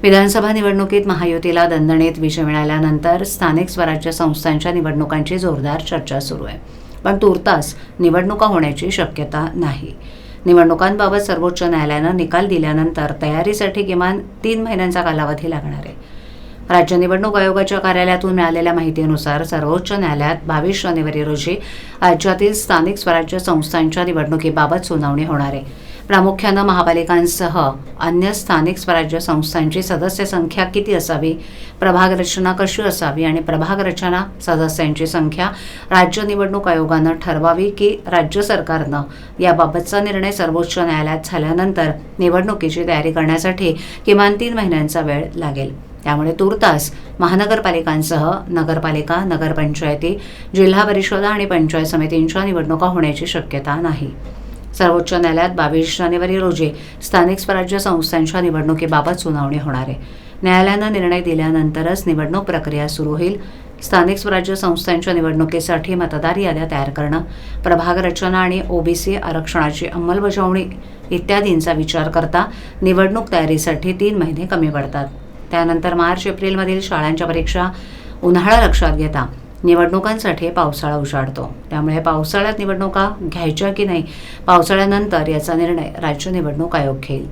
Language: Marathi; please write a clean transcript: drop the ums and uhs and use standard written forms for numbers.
विधानसभा निवडणुकीत महायुतीला दणदणीत विजय मिळाल्यानंतर स्थानिक स्वराज्य संस्थांच्या निवडणुकांची जोरदार चर्चा सुरू आहे. पण तूर्तास निवडणुका होण्याची शक्यता नाही. निवडणुकांबाबत सर्वोच्च न्यायालयानं निकाल दिल्यानंतर तयारीसाठी किमान 3 महिन्यांचा कालावधी लागणार आहे. राज्य निवडणूक आयोगाच्या कार्यालयातून मिळालेल्या माहितीनुसार सर्वोच्च न्यायालयात 22 जानेवारी रोजी राज्यातील स्थानिक स्वराज्य संस्थांच्या निवडणुकीबाबत सुनावणी होणार आहे. प्रामुख्यानं महापालिकांसह अन्य स्थानिक स्वराज्य संस्थांची सदस्य संख्या किती असावी, प्रभाग रचना कशी असावी आणि प्रभाग रचना सदस्यांची संख्या राज्य निवडणूक आयोगानं ठरवावी की राज्य सरकारनं, याबाबतचा निर्णय सर्वोच्च न्यायालयात झाल्यानंतर निवडणुकीची तयारी करण्यासाठी किमान 3 महिन्यांचा वेळ लागेल. त्यामुळे तूर्तास महानगरपालिकांसह नगरपालिका, नगरपंचायती, जिल्हा परिषदा आणि पंचायत समितींच्या निवडणुका होण्याची शक्यता नाही. सर्वोच्च न्यायालयात 22 जानेवारी रोजी स्थानिक स्वराज्य संस्थांच्या निवडणुकीबाबत सुनावणी होणार आहे. न्यायालयानं निर्णय दिल्यानंतरच निवडणूक प्रक्रिया सुरू होईल. स्थानिक स्वराज्य संस्थांच्या निवडणुकीसाठी मतदार याद्या तयार करणं, प्रभाग रचना आणि ओबीसी आरक्षणाची अंमलबजावणी इत्यादींचा विचार करता निवडणूक तयारीसाठी 3 महिने कमी पडतात. त्यानंतर मार्च-एप्रिलमधील शाळांच्या परीक्षा, उन्हाळा लक्षात घेता निवडणुकांसाठी पावसाळा उजाडतो. त्यामुळे पावसाळ्यात निवडणुका घ्यायच्या की नाही, पावसाळ्यानंतर याचा निर्णय राज्य निवडणूक आयोग घेईल.